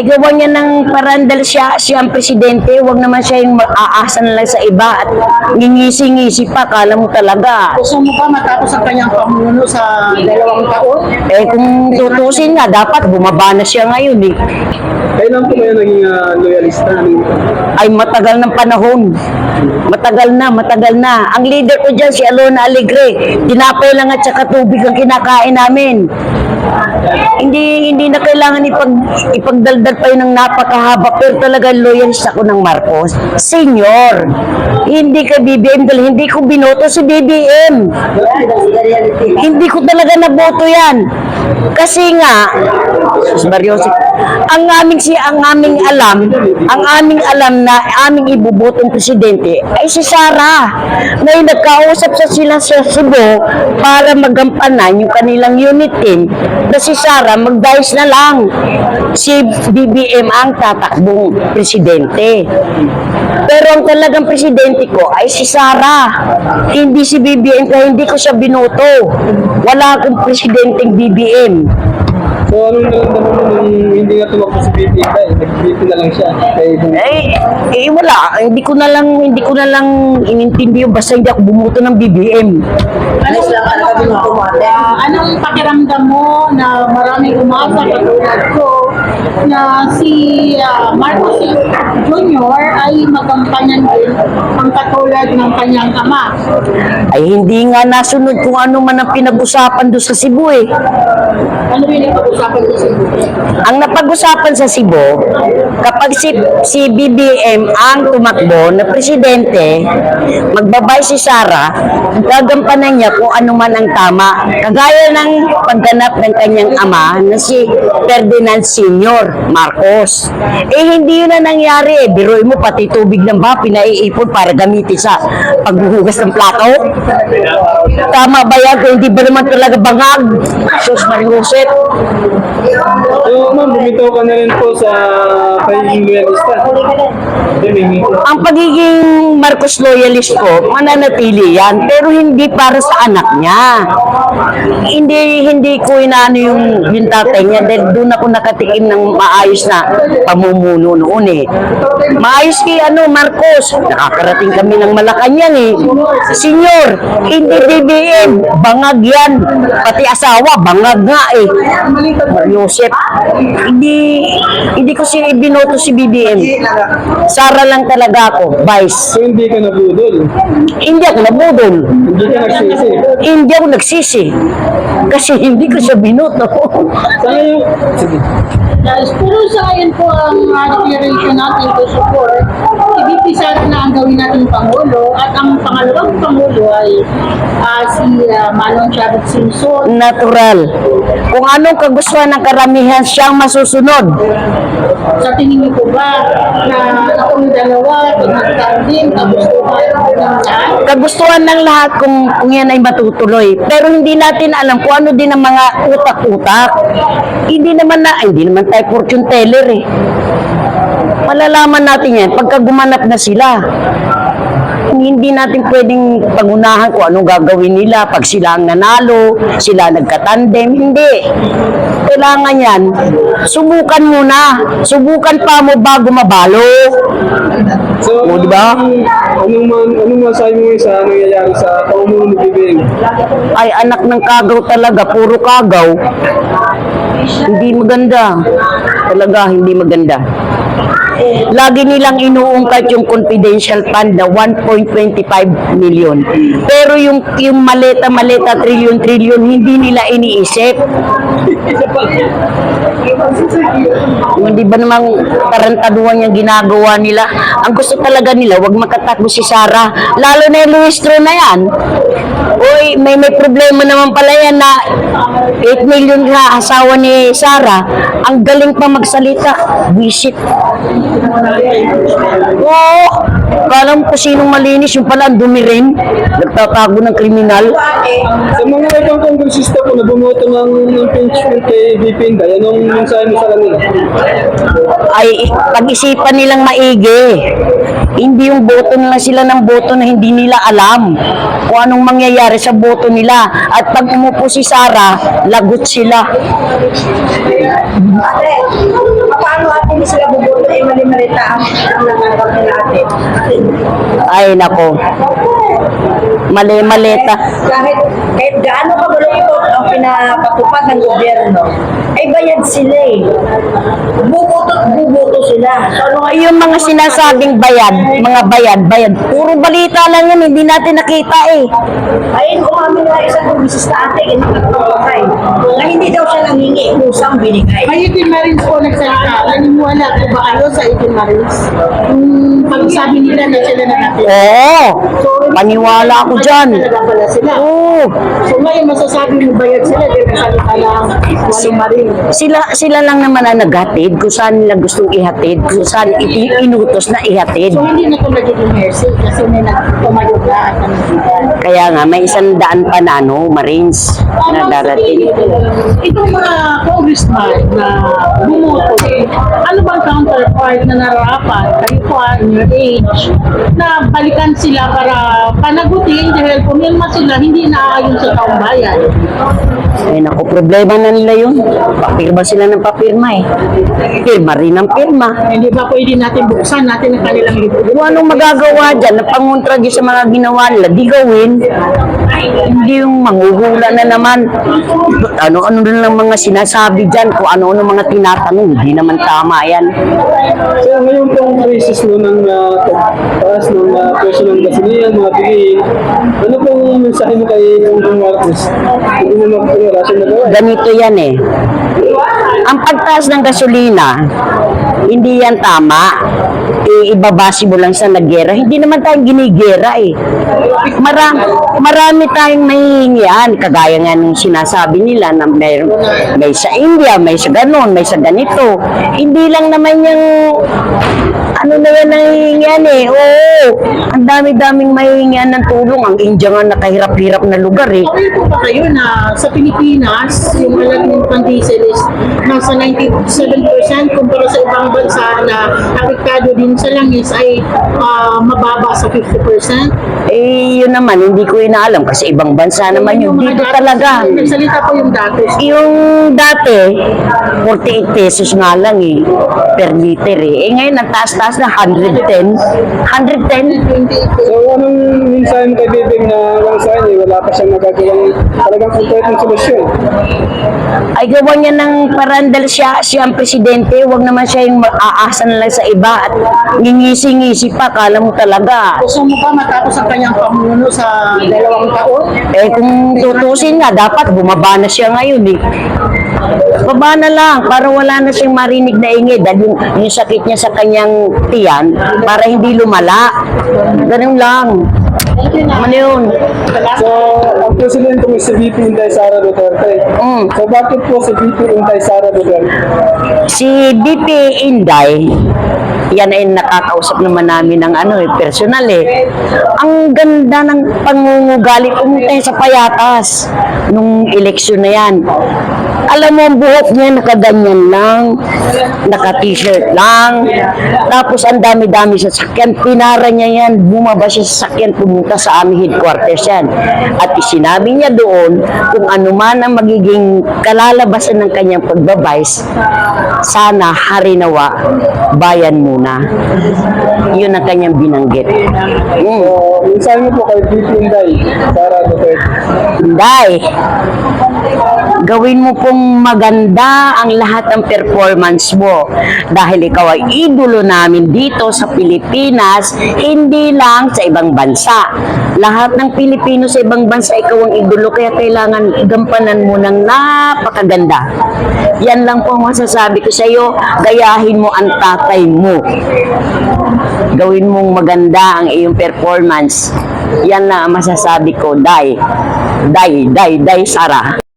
ay gawa niya ng parandal siya ang presidente, wag naman siya yung mag-aasa na lang sa iba at ngingisi-ngisi pa, kala mo talaga. Gusto mo ba matapos ang kanyang pamuno sa 2 taon? Eh kung tutusin nga, dapat bumaba na siya ngayon eh. Kailan po kayo naging loyalista? Ay matagal ng panahon. Matagal na. Ang leader ko dyan, si Alona Alegre, tinapay lang at saka tubig ang kinakain namin. Hindi na kailangan ipagdaldal pa yun ng napakahaba, pero talaga loyalist ako ng Marcos. Senior, hindi ka BBM dahil hindi ko binoto si BBM. Hindi ko talaga naboto yan. Kasi nga, ang aming alam na aming ibubotong presidente ay si Sara. Ngayon nagkausap sila sa Cebu para magampanan yung kanilang unit team na si Sara mag-dice na lang. Si BBM ang tatakbong presidente. Pero ang talagang presidente ko ay si Sara. Hindi si BBM kaya hindi ko siya binoto. Wala akong presidenteng BBM. So anong naramdaman mo nung hindi nga tumakbo si BP ka eh? Nag-BP na lang siya. Wala. Hindi ko na lang inintindi yung basta hindi ako bumuto ng BBM. Anong pakiramdam mo na maraming umasa katulad ko na si Marcos Jr. ay magampanyan din ang katulad ng kanyang ama? Ay hindi nga nasunod kung ano man ang pinag-usapan doon sa Cebu eh. Ano yung napag-usapan ko sa Cebu? Ang napag-usapan sa Cebu, kapag si BBM ang tumakbo na presidente, magbabay si Sara, gagampanan niya kung ano man ang tama. Kagaya ng pagganap ng kanyang ama na si Ferdinand Sr. Marcos. Eh hindi yun na nangyari eh. Biruin mo pati tubig ng ba, pinaiipon para gamitin sa paghuhugas ng plato. Tama ba yan? Kung hindi ba naman talaga bangag? Sus Marihuset. So ma'am, bumitaw ka na rin po sa pagiging loyalista. Ang pagiging Marcos loyalist ko, mananatili yan, pero hindi para sa anak niya. Hindi ko inaano yung tatay niya dahil doon ako nakatikim ng maayos na pamumuno noon eh. Maayos kay Marcos, nakakarating kami ng Malacanang eh. Senyor, hindi BBM, bangag yan. Pati asawa, bangag nga eh. Joseph, hindi ko binoto si BBM. Sara lang talaga ako, vice. So hindi ka nabudol? Hindi ako nabudol. Hindi ka nagsisi? Hindi ako nagsisi. Kasi hindi ko siya binoto. Sana yung... Sige. Pero sa ngayon po ang declaration natin to support si VP Sara na ang gawin natin Pangulo at ang pangalawang Pangulo ay si Manong Chavez Singson. Natural. Kung anong kagustuhan ng karamihan, siyang masusunod. Sa tingin niyo po ba na itong dalawa, pinagkandin, kagustuhan ng lahat? Kagustuhan ng lahat kung yan ay matutuloy. Pero hindi natin alam kung ano din ang mga utak-utak. Hindi naman tayo fortune teller eh. Malalaman natin yan pagka gumanap na sila. Hindi natin pwedeng pangunahan kung anong gagawin nila pag sila ang nanalo, sila nagkatandem. Hindi. Kailangan yan, subukan muna. Subukan pa mo bago mabalo. So, O, diba? Anong masabi mo sa nangyayari sa pamumuno ni BBM? Ay, anak ng kagaw talaga. Puro kagaw. Hindi maganda. Talaga, hindi maganda. Lagi nilang inuungkat yung confidential fund na 1.25 million. Pero yung maleta, trillion, hindi nila iniisip. Hindi ba namang tarantaduhan yung ginagawa nila? Ang gusto talaga nila, wag makatakbo si Sara. Lalo na yung Luistro na yan. Uy, may problema naman pala yan na 8 million na asawa ni Sara. Ang galing pa magsalita. Visit. Oo. Alam ko sinong malinis. Yung pala, ang dumi rin. Nagtatago ng kriminal. Sa mga ibang kongresista po na bumoto ng impeachment kay VP Inday, anong mensahe mo sa kanila? Ay pag-isipan nilang maigi. Hindi yung boto nila sila ng boto na hindi nila alam kung anong mangyayari sa boto nila. At pag umupo si Sara, lagot sila. Paano ating mali-malita ang nangangako natin. Ay, nako. Mali-malita. Kahit gaano kabalong ang pinapatupad ng gobyerno, ay bayad sila eh. Buboto sila. So, ano nga Yung mga sinasabing bayad, bayad. Puro balita lang yan, hindi natin nakita eh. ayun, umamin nga isang publisista ate, nagpapakay, na hindi daw siya nangingi, kusang binigay. May 18 Marines po nagsalita. Naniniwala po ba kayo sa 18 Marines? Pag-sabi nila na sila na natin. Oo, paniwala ako dyan. Talaga pala sila. Oo, So ngayon masasabi mo bayad sila dahil salita lang walang Marine. sila lang naman ang naghatid kung saan nila gustong ihatid, kung saan inutos na ihatid. So hindi na ito nagiging mercy kasi may nagtumayo na at nangyayari. Kaya nga, may 100 pa na Marines na darating. Itong mga congressman na bumoto, ano bang counterpart na nararapat kayo po in your age na balikan sila para panagutin dahil pumirma sila hindi naaayon sa taong bayan. Ay naku, problema na nila yun. Papirma sila ng papirma eh. Pirma rin ang pirma. Hindi ba pwede natin buksan natin ang kanilang libro? Kung anong magagawa dyan, na pangontra dyan sa mga ginawa nila, di gawin. Hindi yung manghuhula na naman. Ano-ano na lang mga sinasabi dyan, kung ano-ano mga tinatanong, hindi naman tama yan. So ngayon pong crisis no ng taas ng presyo ng gasolina, mga bilihin, ano pong mensahe mo kay Bongbong Marcos? Hindi mo magpapalasa na gawa. Ganito yan eh. Ang pagtaas ng gasolina, hindi yan tama. Ibabase mo lang sa naggera. Hindi naman tayong ginigera eh. Marami tayong mahihingian. Kagaya nga nung sinasabi nila na may sa India, may sa ganon, may sa ganito. Hindi lang naman yung ano na yan nahihingian eh. Oo, ang dami-daming mahihingian ng tulong. Ang India nga nakahirap-hirap na lugar eh. Okay po ba kayo na sa Pilipinas, yung alat ng pang-diesel is nasa 97% kumpara sa ibang bansa na apektado din sa langis ay mababa sa 50%? Eh, yun naman, hindi ko inaalam kasi ibang bansa naman yun. Dito talaga. Nagsalita po yung datos. Yung dati, 48 pesos nga lang eh, per liter eh. Eh ngayon, ang taas-taas na 110. 110? 28 So anong mensahe mo kay Bibing na lang sa kanya, wala pa siyang nagagawang talagang konkretong solusyon? Ay gawa niya ng parandal siya ang presidente, wag naman siya yung mag-aasa na lang sa iba at ngingisi-ngisi pa, kala mo talaga. Gusto mo ba matapos ang kanyang pamuno sa 2 taon? Eh kung tutusin nga, dapat bumaba na siya ngayon eh. Baba na lang, para wala na siyang marinig na ingay dahil yung sakit niya sa kanyang tiyan, para hindi lumala. Ganun lang. Ano yun? So, ang presidente mo si VP Inday Sara Duterte. So, bakit po si VP Inday Sara Duterte? Si BP Inday, yan ay nakakausap naman namin ng personal eh. Ang ganda ng pangungugali, pumunta yan sa Payatas nung eleksyon na yan. Alam mo, ang buhok niya nakaganyan lang, naka-t-shirt lang, tapos ang dami-dami sa sakyan, pinara niya yan, bumaba siya sa sakyan, pumunta sa aming headquarters yan. At isinabi niya doon kung ano man ang magiging kalalabasan ng kanyang pagbabayis, sana harinawa, bayan muna. Yun ang kanyang binanggit. So, mensahe mo po kay VP Inday Sara Duterte. Inday, gawin mo pong maganda ang lahat ng performance mo dahil ikaw ay idolo namin dito sa Pilipinas, hindi lang sa ibang bansa. Lahat ng Pilipino sa ibang bansa, ikaw ang idolo, kaya kailangan gampanan mo ng napakaganda. Yan lang po ang masasabi ko sa iyo, gayahin mo ang tatay mo. Gawin mong maganda ang iyong performance. Yan na ang masasabi ko, Day, Sara.